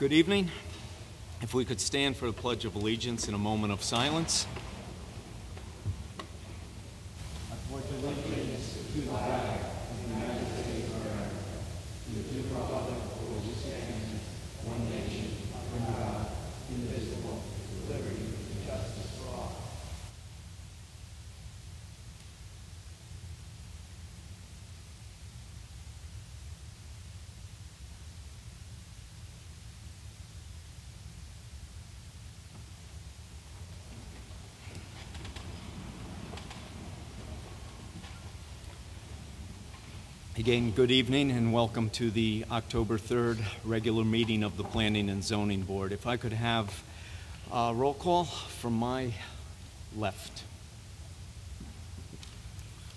Good evening. If we could stand for the Pledge of Allegiance in a moment of silence. I pledge allegiance to the flag of the United States of America, and to the republic for which it stands, one nation, under God, indivisible, with liberty and justice for all. Again, good evening and welcome to the October 3rd regular meeting of the Planning and Zoning Board. If I could have a roll call from my left.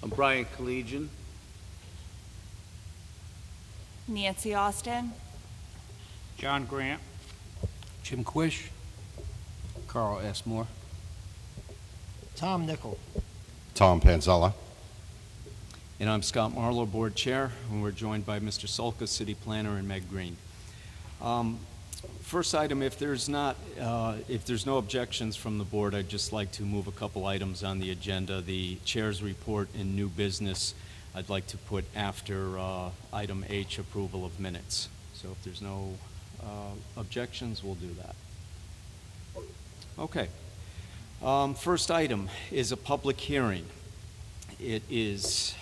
Brian Collegian. Nancy Austin. John Grant. Jim Quish. Carl S. Moore. Tom Nickel. Tom Panzella. And I'm Scott Marlowe, Board Chair, and we're joined by Mr. Sulka, City Planner, and Meg Green. First item, if there's no objections from the board, I'd just like to move a couple items on the agenda. The Chair's report and new business I'd like to put after item H, approval of minutes. So if there's no objections, we'll do that. Okay. First item is a public hearing. It is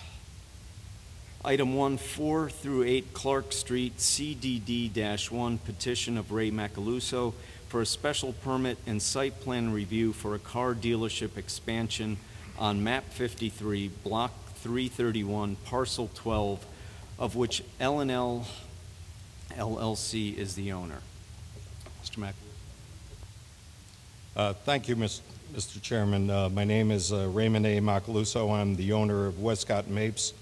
Item 1, 4 through 8 Clark Street, CDD-1, petition of Ray Macaluso for a special permit and site plan review for a car dealership expansion on map 53, block 331, parcel 12, of which L&L LLC is the owner. Mr. Macaluso. Thank you, Mr. Chairman. My name is Raymond A. Macaluso. I'm the owner of Westcott Mapes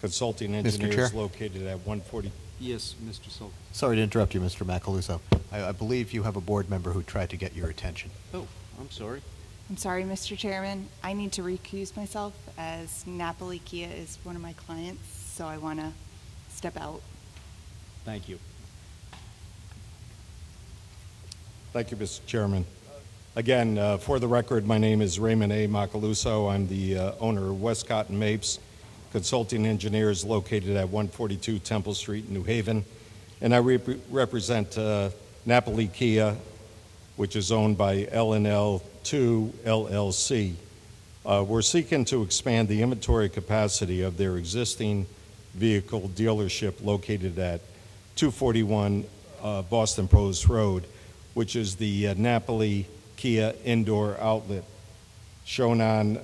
Consulting Engineers located at 140. Yes, Mr. Sulk. Sorry to interrupt you, Mr. Macaluso. I believe you have a board member who tried to get your attention. Oh, I'm sorry. I'm sorry, Mr. Chairman. I need to recuse myself as Napoli Kia is one of my clients, so I want to step out. Thank you. Thank you, Mr. Chairman. Again, for the record, my name is Raymond A. Macaluso. I'm the owner of Westcott Mapes Consulting Engineers located at 142 Temple Street, New Haven. And I represent Napoli Kia, which is owned by L&L 2 LLC. We're seeking to expand the inventory capacity of their existing vehicle dealership located at 241 Boston Post Road, which is the Napoli Kia indoor outlet. Shown on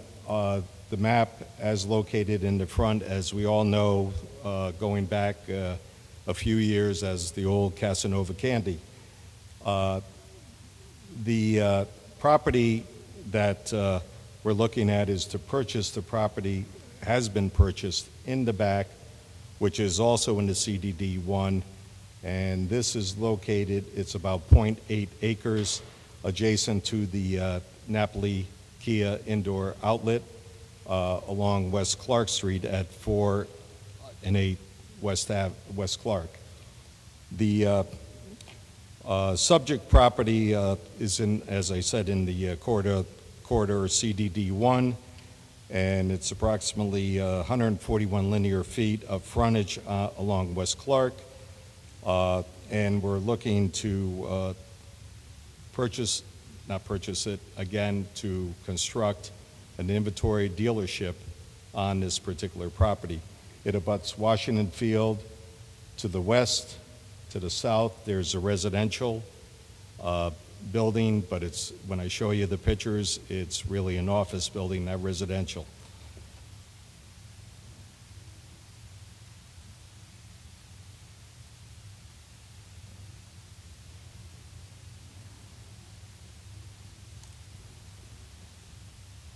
the map as located in the front, as we all know, going back a few years as the old Casanova Candy. The property that we're looking at is to purchase the property, has been purchased in the back, which is also in the CDD1, and this is located, it's about 0.8 acres adjacent to the Napoli Kia indoor outlet along West Clark Street at 4 and 8 West Clark. The subject property is in, as I said, in the corridor CDD1, and it's approximately 141 linear feet of frontage along West Clark, and we're looking to to construct an inventory dealership on this particular property. It abuts Washington Field to the west. To the south, there's a residential building, but it's, when I show you the pictures, it's really an office building, not residential.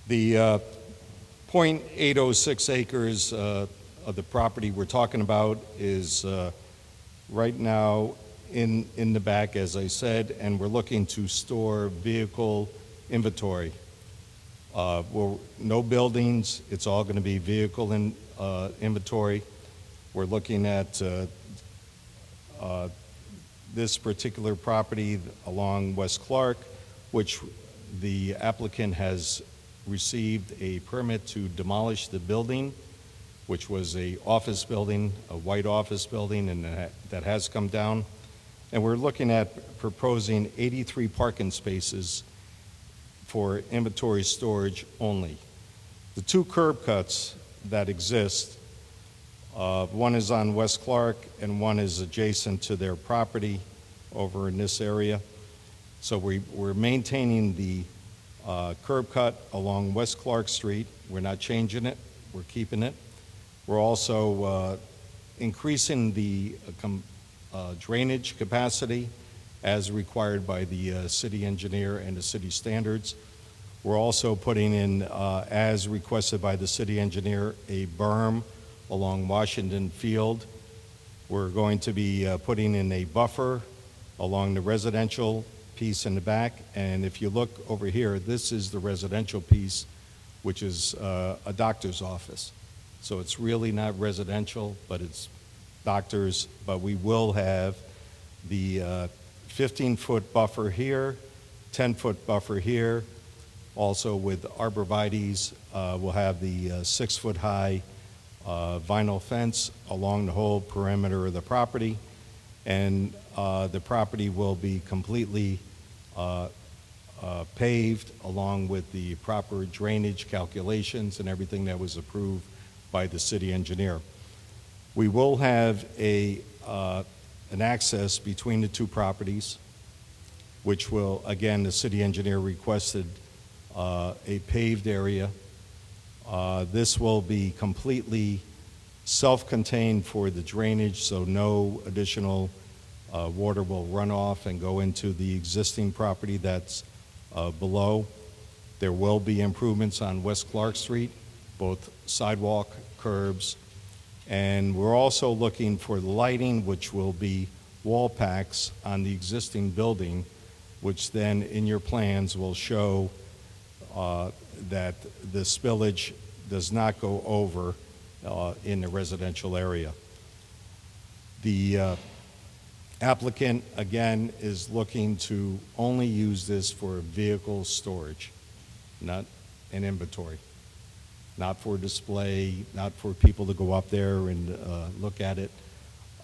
The 0.806 acres of the property we're talking about is right now in the back, as I said, and we're looking to store vehicle inventory. No buildings, it's all going to be vehicle inventory. We're looking at this particular property along West Clark, which the applicant has received a permit to demolish the building, which was a office building, a white office building, and that has come down. And we're looking at proposing 83 parking spaces for inventory storage only. The two curb cuts that exist, one is on West Clark and one is adjacent to their property over in this area. So we're maintaining the curb cut along West Clark Street. We're not changing it, we're keeping it. We're also increasing the drainage capacity as required by the city engineer and the city standards. We're also putting in, as requested by the city engineer, a berm along Washington Field. We're going to be putting in a buffer along the residential piece in the back. And if you look over here, this is the residential piece, which is a doctor's office. So it's really not residential, but it's doctors. But we will have the 15-foot buffer here, 10-foot buffer here. Also with arborvitaes, we'll have the 6-foot-high vinyl fence along the whole perimeter of the property. And the property will be completely paved along with the proper drainage calculations and everything that was approved by the city engineer. We will have an access between the two properties, which will, again, the city engineer requested a paved area. This will be completely self-contained for the drainage, so no additional water will run off and go into the existing property that's below. There will be improvements on West Clark Street, both sidewalk, curbs, and we're also looking for lighting, which will be wall packs on the existing building, which then in your plans will show that the spillage does not go over in the residential area. The applicant, again, is looking to only use this for vehicle storage, not an inventory, not for display, not for people to go up there and look at it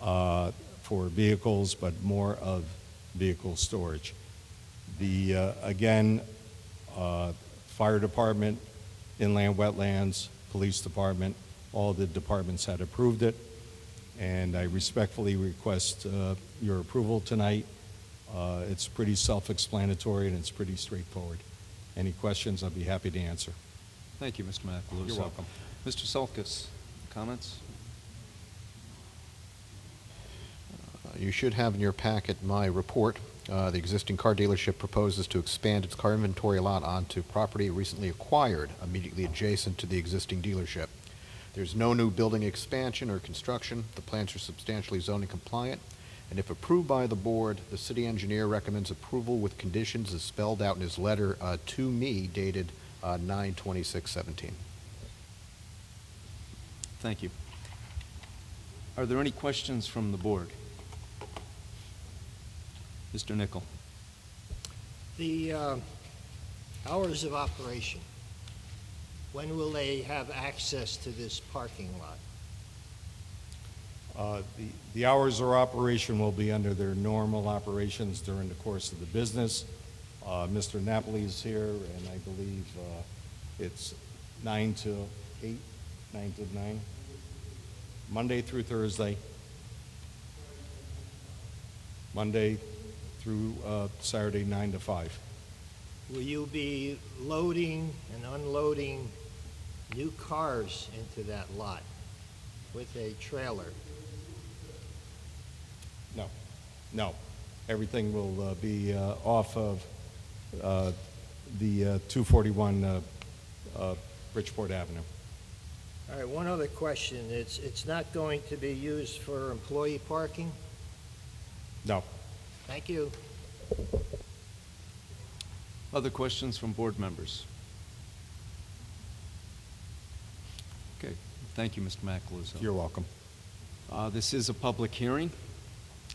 for vehicles, but more of vehicle storage. The, again, fire department, inland wetlands, police department, all the departments had approved it, and I respectfully request your approval tonight. It's pretty self-explanatory and it's pretty straightforward. Any questions, I'll be happy to answer. Thank you, Mr. Macaluso. You're welcome. Mr. Sulkus, comments? You should have in your packet my report. The existing car dealership proposes to expand its car inventory lot onto property recently acquired immediately adjacent to the existing dealership. There's no new building expansion or construction. The plans are substantially zoning compliant, and if approved by the board, the city engineer recommends approval with conditions as spelled out in his letter to me dated 9/26/17. Thank you. Are there any questions from the board? Mr. Nickel. The hours of operation, when will they have access to this parking lot? The hours of operation will be under their normal operations during the course of the business. Mr. Napoli is here, and I believe it's 9 to 8, 9 to 9, Monday through Thursday, Monday through Saturday, 9 to 5. Will you be loading and unloading new cars into that lot with a trailer? No, no. Everything will be off of the 241 Bridgeport Avenue. All right, one other question. It's not going to be used for employee parking? No. Thank you. Other questions from board members? Okay, thank you, Mr. Macaluso. You're welcome. This is a public hearing.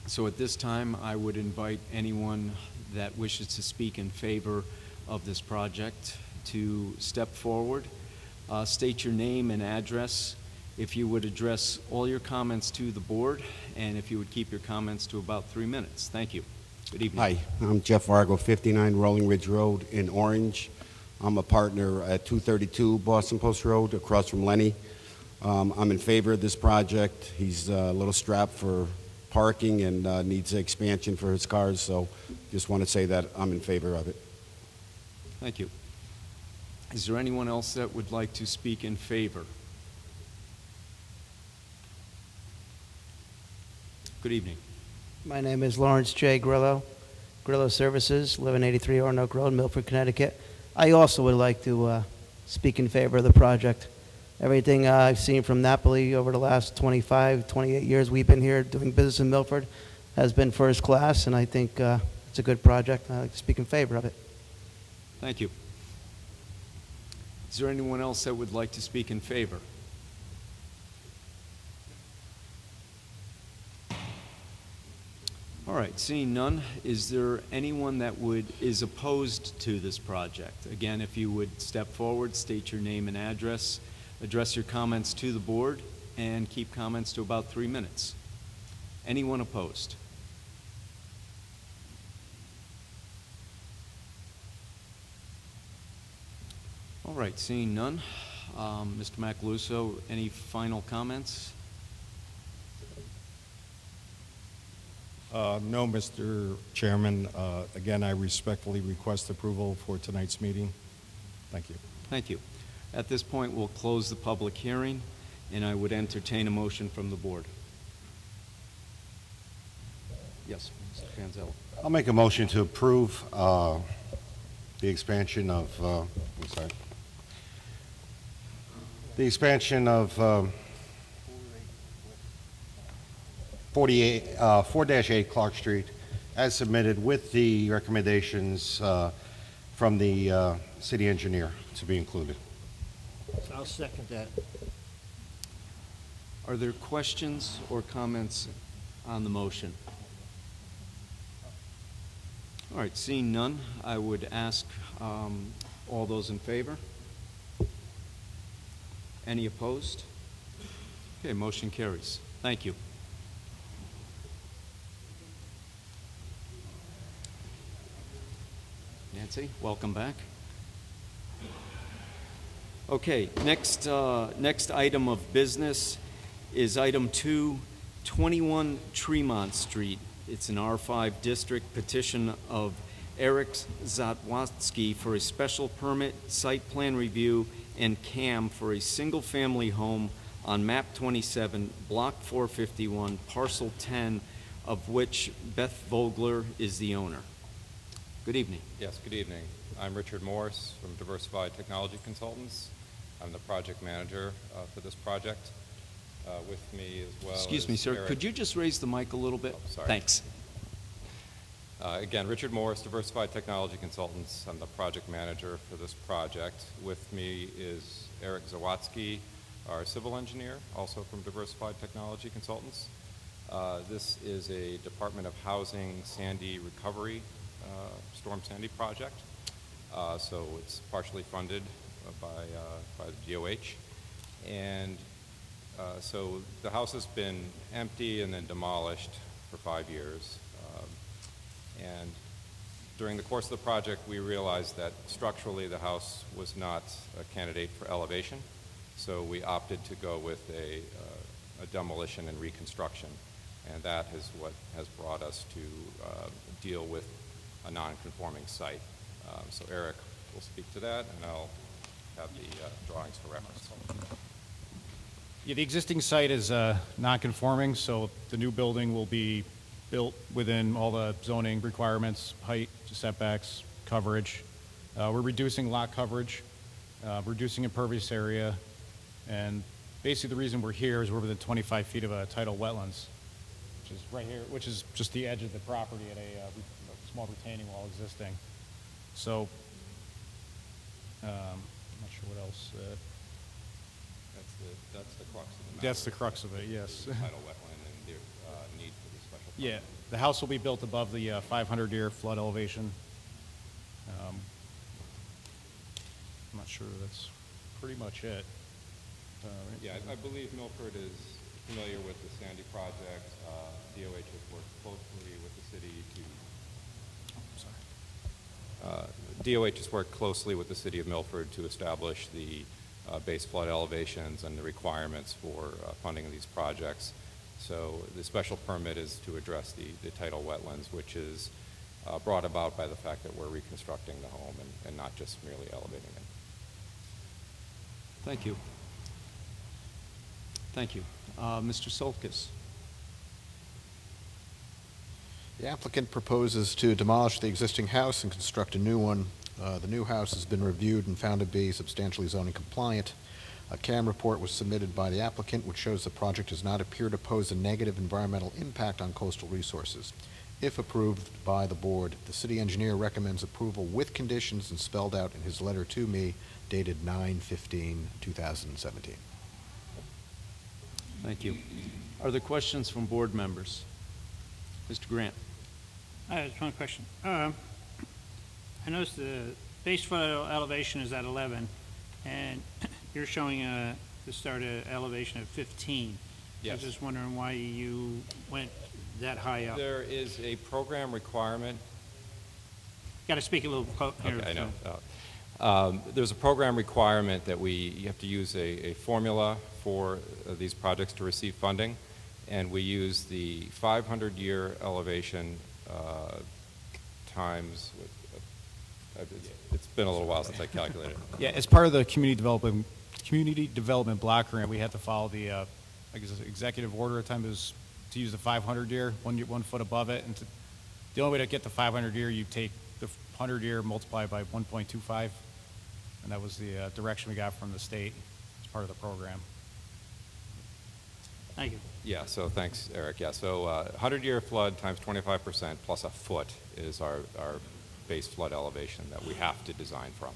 So at this time, I would invite anyone that wishes to speak in favor of this project to step forward, state your name and address. If you would address all your comments to the board, and if you would keep your comments to about 3 minutes. Thank you. Good evening. Hi, I'm Jeff Vargo, 59 Rolling Ridge Road in Orange. I'm a partner at 232 Boston Post Road, across from Lenny. I'm in favor of this project. He's a little strapped for parking and needs expansion for his cars, so just want to say that I'm in favor of it. Thank you. Is there anyone else that would like to speak in favor? Good evening. My name is Lawrence J. Grillo, Grillo Services, 1183 Ornoak Road, Milford, Connecticut. I also would like to speak in favor of the project. Everything I've seen from Napoli over the last 25, 28 years we've been here doing business in Milford has been first class, and I think it's a good project. I'd like to speak in favor of it. Thank you. Is there anyone else that would like to speak in favor? All right, seeing none, is there anyone that is opposed to this project? Again, if you would step forward, state your name and address, address your comments to the board, and keep comments to about 3 minutes. Anyone opposed? All right, seeing none, Mr. Macaluso, any final comments? No, Mr. Chairman. Again, I respectfully request approval for tonight's meeting. Thank you. Thank you. At this point, we'll close the public hearing, and I would entertain a motion from the board. Yes, Mr. Panzello. I'll make a motion to approve the expansion of, I'm sorry, the expansion of 4-8 Clark Street as submitted with the recommendations from the city engineer to be included. I'll second that. Are there questions or comments on the motion? All right, seeing none, I would ask all those in favor. Any opposed? Okay, motion carries. Thank you. Nancy, welcome back. Okay, next item of business is item 2, 21 Tremont Street. It's an R5 district petition of Eric Zatwatsky for a special permit, site plan review, and CAM for a single-family home on map 27, block 451, parcel 10, of which Beth Vogler is the owner. Good evening. Yes, good evening. I'm Richard Morris from Diversified Technology Consultants. I'm the project manager for this project. With me as well. Excuse me, sir. Eric. Could you just raise the mic a little bit? Oh, sorry. Thanks. Again, Richard Morris, Diversified Technology Consultants. I'm the project manager for this project. With me is Eric Zawatsky, our civil engineer, also from Diversified Technology Consultants. This is a Department of Housing Sandy Recovery, Storm Sandy project. So it's partially funded by the DOH. And so the house has been empty and then demolished for 5 years. And during the course of the project, we realized that structurally the house was not a candidate for elevation. So we opted to go with a demolition and reconstruction. And that is what has brought us to deal with a non-conforming site. So Eric will speak to that, and I'll have the drawings for reference. Yeah, the existing site is non-conforming, so the new building will be built within all the zoning requirements, height, setbacks, coverage. We're reducing lot coverage, reducing impervious area, and basically the reason we're here is we're within 25 feet of a tidal wetlands, which is right here, which is just the edge of the property at a small retaining wall existing. So, I'm not sure what else. That's the crux of the matter. That's the crux of it, yes. Tidal wetland and the need for the special Yeah, the house will be built above the 500-year flood elevation. I'm not sure, that's pretty much it. Yeah, I believe Milford is familiar with the Sandy project. DOH has worked closely with the city DOH has worked closely with the city of Milford to establish the base flood elevations and the requirements for funding these projects. So the special permit is to address the tidal wetlands, which is brought about by the fact that we're reconstructing the home and not just merely elevating it. Thank you. Thank you. Mr. Solkis. The applicant proposes to demolish the existing house and construct a new one. The new house has been reviewed and found to be substantially zoning compliant. A CAM report was submitted by the applicant, which shows the project does not appear to pose a negative environmental impact on coastal resources. If approved by the board, the city engineer recommends approval with conditions and spelled out in his letter to me, dated 9/15/2017. Thank you. Are there questions from board members? Mr. Grant. Just one question. I noticed the base flood elevation is at 11, and you're showing the start elevation at 15. Yes. I was just wondering why you went that high up. There is a program requirement. Got to speak a little closer. Okay, I know. There's a program requirement that you have to use a formula for these projects to receive funding, and we use the 500-year elevation times. It's been a little while since I calculated it. Yeah, as part of the community development block grant, we had to follow the I guess executive order at the time is to use the 500-year, 1 foot above it, and the only way to get the 500-year, you take the 100-year multiplied by 1.25, and that was the direction we got from the state as part of the program. Thank you. Yeah, so thanks, Eric. Yeah, so 100-year flood times 25% plus a foot is our base flood elevation that we have to design from.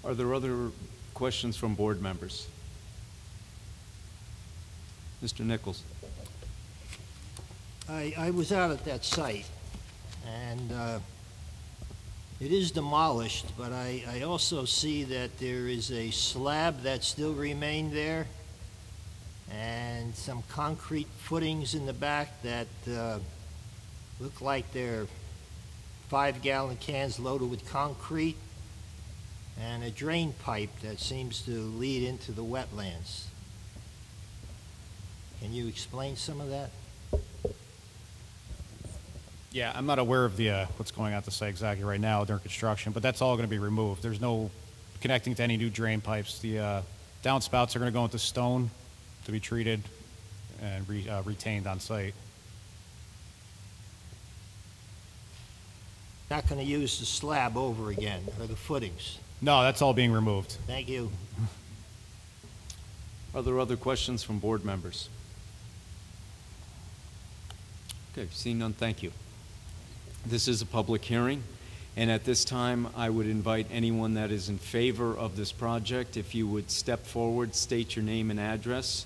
Are there other questions from board members? Mr. Nichols. I was out at that site, and it is demolished, but I also see that there is a slab that still remained there and some concrete footings in the back that look like they're 5-gallon cans loaded with concrete, and a drain pipe that seems to lead into the wetlands. Can you explain some of that? Yeah, I'm not aware of the what's going on at the site exactly right now during construction, but that's all going to be removed. There's no connecting to any new drain pipes. The downspouts are going to go into stone to be treated and retained on site. Not going to use the slab over again, or the footings? No, that's all being removed. Thank you. Are there other questions from board members? Okay, seeing none, thank you. This is a public hearing, and at this time, I would invite anyone that is in favor of this project, if you would step forward, state your name and address,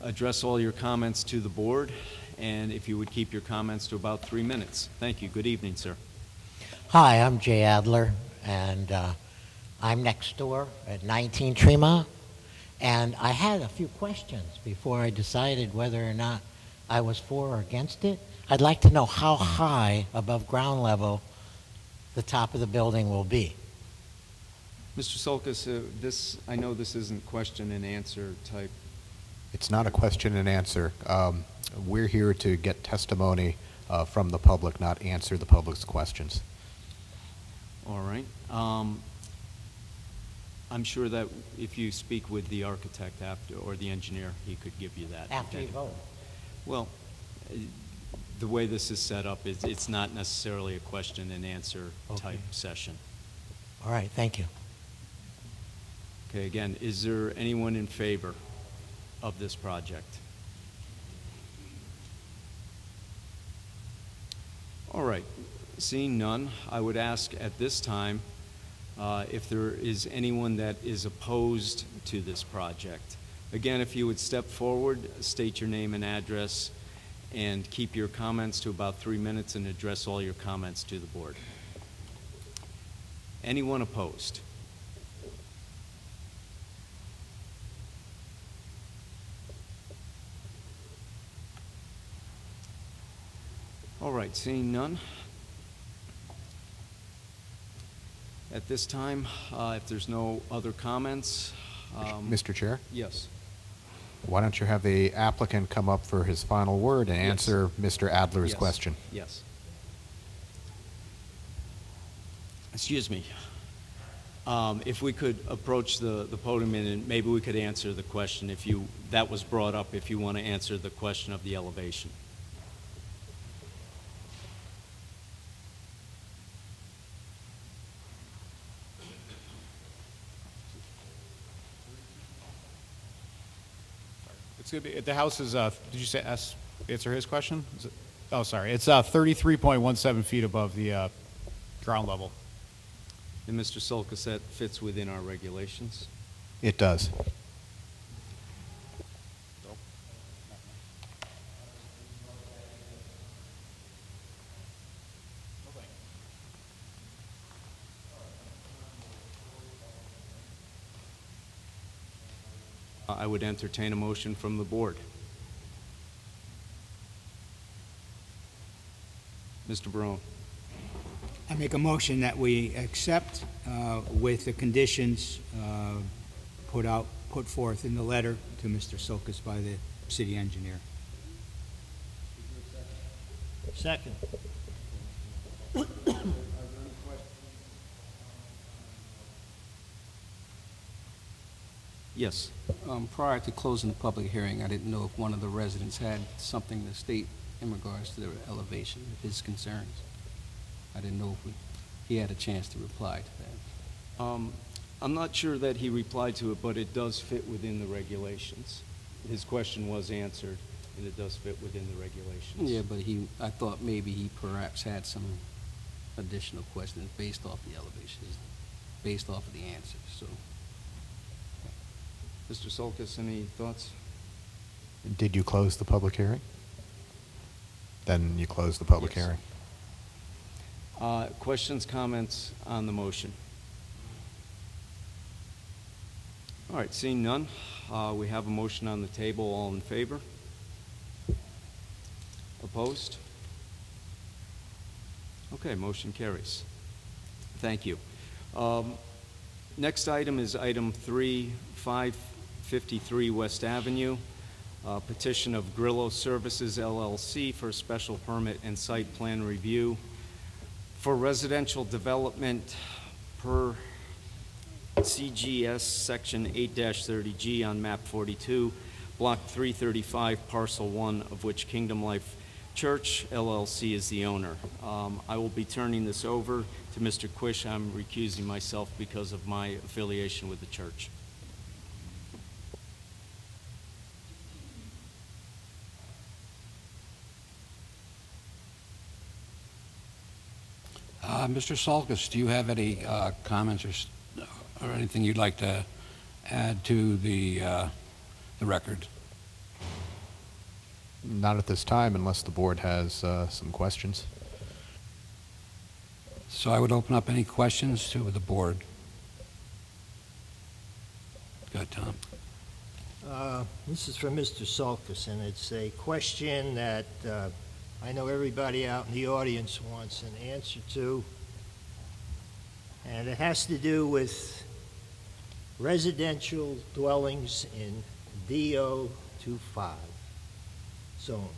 address all your comments to the board, and if you would keep your comments to about 3 minutes. Thank you. Good evening, sir. Hi, I'm Jay Adler, and I'm next door at 19 Tremont, and I had a few questions before I decided whether or not I was for or against it. I'd like to know how high above ground level the top of the building will be. Mr. Solkis, I know this isn't question and answer type. It's not a question and answer. We're here to get testimony from the public, not answer the public's questions. All right. I'm sure that if you speak with the architect after, or the engineer, he could give you that. After you vote. Well, the way this is set up, it's not necessarily a question and answer type session. All right, thank you. Okay, again, is there anyone in favor of this project? All right, seeing none, I would ask at this time if there is anyone that is opposed to this project. Again, if you would step forward, state your name and address, and keep your comments to about 3 minutes and address all your comments to the board. Anyone opposed? All right, seeing none. At this time, if there's no other comments. Mr. Chair? Yes. Why don't you have the applicant come up for his final word and answer Mr. Adler's question? Yes. Excuse me. If we could approach the podium and maybe we could answer the question that was brought up, if you want to answer the question of the elevation. It's going to be, the house is, did you say answer his question? Oh, sorry. It's 33.17 feet above the ground level. And Mr. Sulcus, that fits within our regulations? It does. I would entertain a motion from the board. Mr. Barone. I make a motion that we accept with the conditions put forth in the letter to Mr. Sulcus by the city engineer. Second. Yes. Prior to closing the public hearing, I didn't know if one of the residents had something to state in regards to the elevation of his concerns. I didn't know if he had a chance to reply to that. I'm not sure that he replied to it, but it does fit within the regulations. His question was answered, and it does fit within the regulations. Yeah, but I thought maybe he perhaps had some additional questions based off the elevations, based off of the answers, so. Mr. Sulcus, any thoughts? Did you close the public hearing? Then you close the public hearing. Questions, comments on the motion? All right, seeing none, we have a motion on the table. All in favor? Opposed? Okay, motion carries. Thank you. Next item is item 3, 553 West Avenue, petition of Grillo Services LLC for a special permit and site plan review for residential development per CGS section 8-30G on map 42, block 335, parcel 1, of which Kingdom Life Church LLC is the owner. I will be turning this over to Mr. Quish. I'm recusing myself because of my affiliation with the church. Mr. Sulcus, do you have any comments or anything you'd like to add to the record? Not at this time, unless the board has some questions. So I would open up any questions to the board. Go ahead, Tom. This is from Mr. Sulcus, and it's a question that I know everybody out in the audience wants an answer to. And it has to do with residential dwellings in DO25 zone.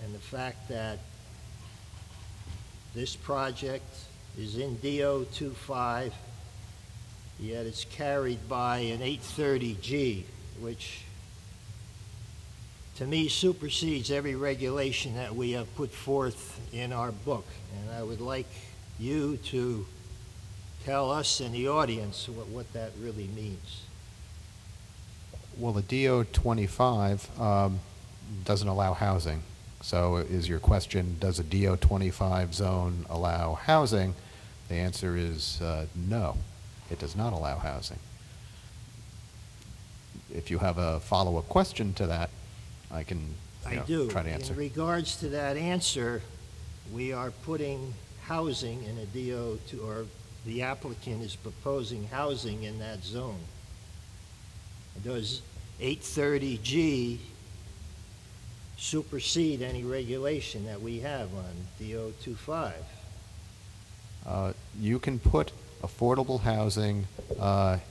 And the fact that this project is in DO25, yet it's carried by an 830G, which to me supersedes every regulation that we have put forth in our book. And I would like you to tell us and the audience what that really means. Well, the DO25 doesn't allow housing. So is your question, does a DO25 zone allow housing? The answer is no, it does not allow housing. if you have a follow-up question to that, I can I do. try to answer. In regards to that answer, we are putting housing in a DO2, or the applicant is proposing housing in that zone. Does 830G supersede any regulation that we have on DO25? You can put affordable housing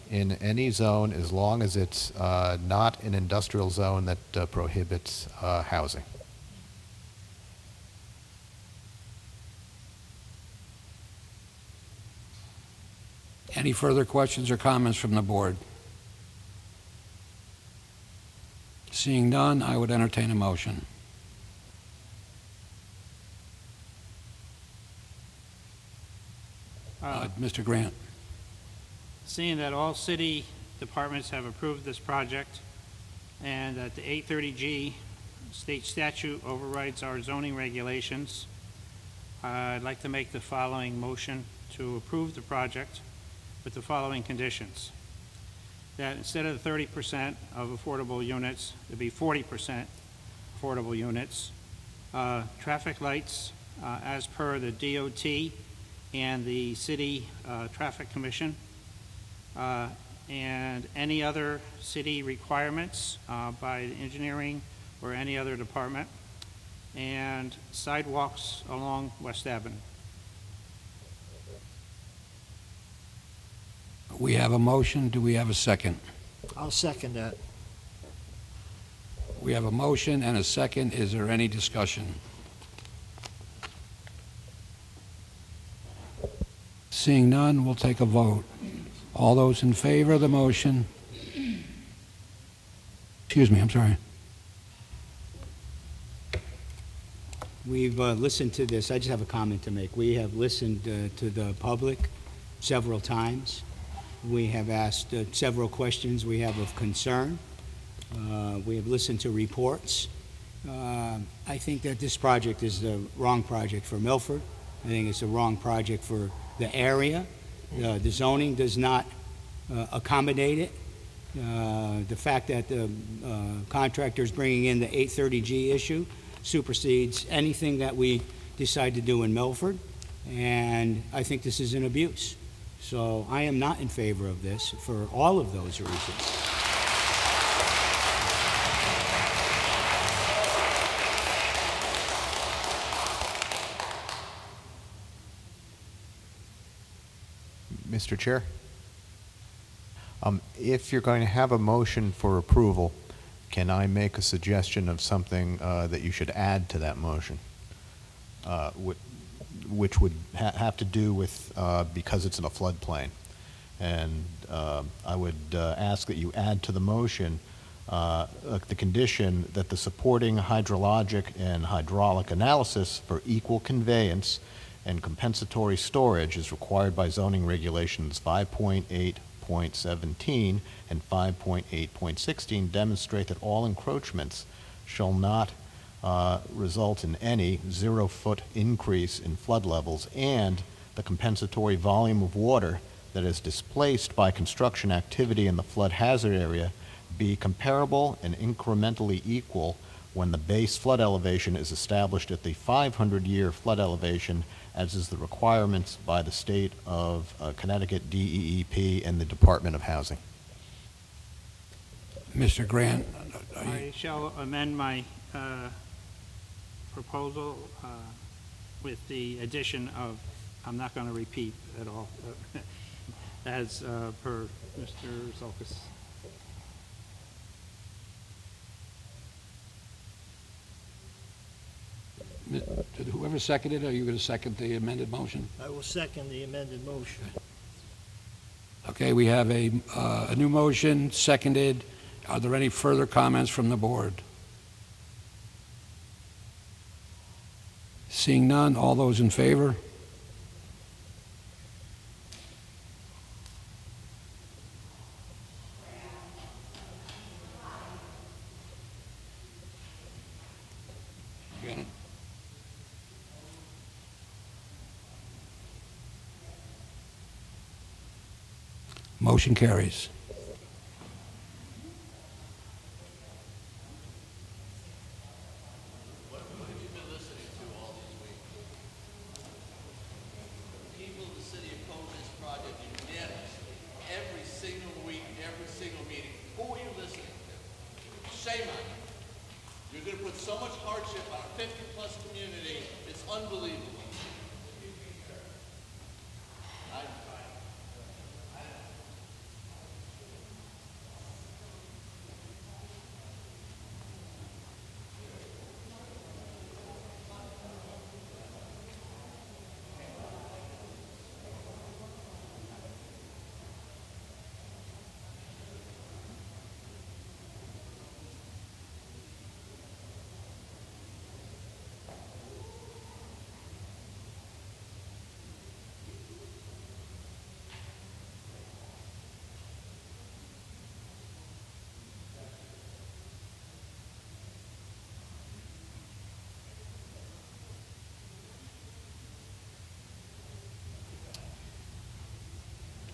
in any zone as long as it's not an industrial zone that prohibits housing. Any further questions or comments from the board? Seeing none, I would entertain a motion. Mr. Grant. Seeing that all city departments have approved this project and that the 830G state statute overrides our zoning regulations, I'd like to make the following motion to approve the project with the following conditions. That instead of 30% of affordable units, it'd be 40% affordable units. Traffic lights, as per the DOT and the City Traffic Commission, and any other city requirements by the engineering or any other department, and sidewalks along West Avenue. We have a motion. Do we have a second? I'll second that. We have a motion and a second. Is there any discussion? Seeing none, we'll take a vote. All those in favor of the motion? Excuse me, I'm sorry. We've listened to this. I just have a comment to make. We have listened to the public several times. We have asked several questions we have of concern. We have listened to reports. I think that this project is the wrong project for Milford. I think it's the wrong project for the area. The zoning does not accommodate it. The fact that the contractor is bringing in the 830G issue supersedes anything that we decide to do in Milford, and I think this is an abuse. So I am not in favor of this for all of those reasons. Mr. Chair, if you're going to have a motion for approval, can I make a suggestion of something that you should add to that motion, which would have to do with because it's in a floodplain? And I would ask that you add to the motion the condition that the supporting hydrologic and hydraulic analysis for equal conveyance and compensatory storage is required by zoning regulations 5.8.17 and 5.8.16 demonstrate that all encroachments shall not result in any 0-foot increase in flood levels, and the compensatory volume of water that is displaced by construction activity in the flood hazard area be comparable and incrementally equal when the base flood elevation is established at the 500-year flood elevation, as is the requirements by the state of Connecticut DEEP and the Department of Housing. Mr. Grant. I shall amend my proposal with the addition of, I'm not going to repeat at all, as per Mr. Zolkis. Did whoever seconded it, are you going to second the amended motion? I will second the amended motion. Okay, we have a new motion, seconded. Are there any further comments from the board? Seeing none, all those in favor? Motion carries. Shame on you. You're going to put so much hardship on our 50-plus community. It's unbelievable.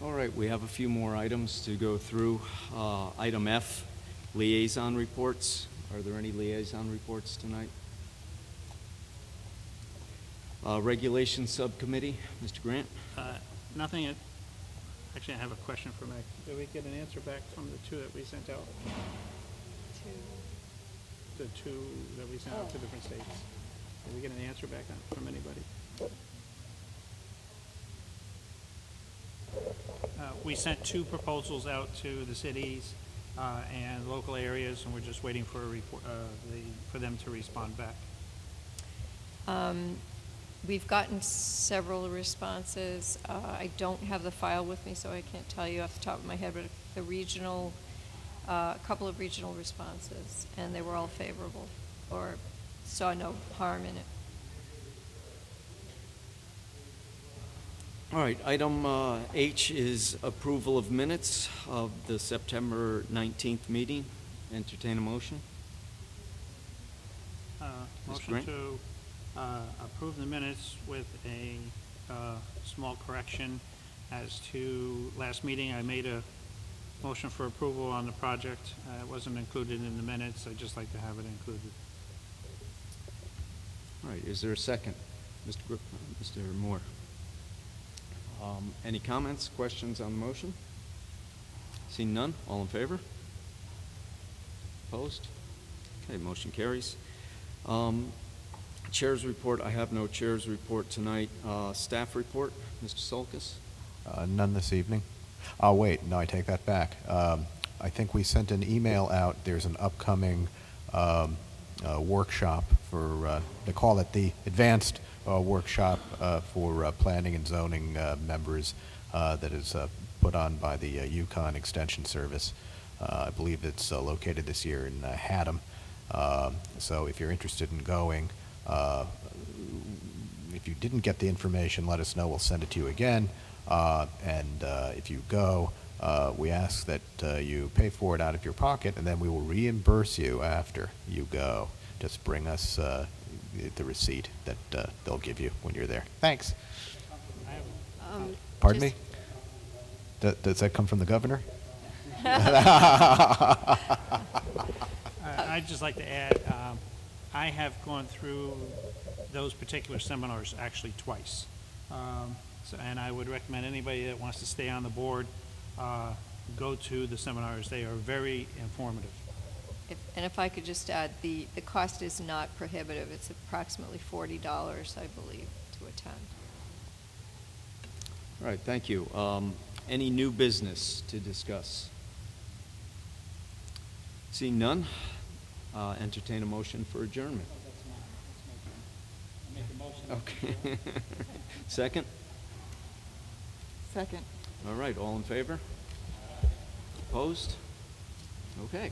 All right, we have a few more items to go through. Item F, liaison reports. Are there any liaison reports tonight? Regulation Subcommittee, Mr. Grant? Nothing. Actually, I have a question for Meg. Did we get an answer back from the two that we sent out? The two that we sent out to different states. Did we get an answer back from anybody? We sent 2 proposals out to the cities and local areas, and we're just waiting for a report, for them to respond back. We've gotten several responses. I don't have the file with me, so I can't tell you off the top of my head, but the regional, a couple of regional responses, and they were all favorable or saw no harm in it. All right, item H is approval of minutes of the September 19th meeting. Entertain a motion. Motion to approve the minutes with a small correction as to last meeting. I made a motion for approval on the project. It wasn't included in the minutes. I'd just like to have it included. All right, is there a second? Mr. Moore. Any comments, questions on the motion? Seeing none, all in favor? Opposed? Okay, motion carries. Chair's report, I have no chair's report tonight. Staff report, Mr. Solkis? None this evening. Oh, wait, no, I take that back. I think we sent an email out. There's an upcoming workshop for, they call it the Advanced Workshop for Planning and Zoning members that is put on by the Yukon Extension Service. I believe it's located this year in Haddam. So if you're interested in going, if you didn't get the information, let us know. We'll send it to you again. And if you go, we ask that you pay for it out of your pocket, and then we will reimburse you after you go. Just bring us the receipt that they'll give you when you're there. Thanks. Pardon me? Does that come from the governor? I'd just like to add, I have gone through those particular seminars actually twice. And I would recommend anybody that wants to stay on the board go to the seminars. They are very informative. And if I could just add, the cost is not prohibitive. It's approximately $40, I believe, to attend. All right, thank you. Any new business to discuss? Seeing none, entertain a motion for adjournment. Make a motion. Okay. Second? Second. All right, all in favor? Opposed? Okay.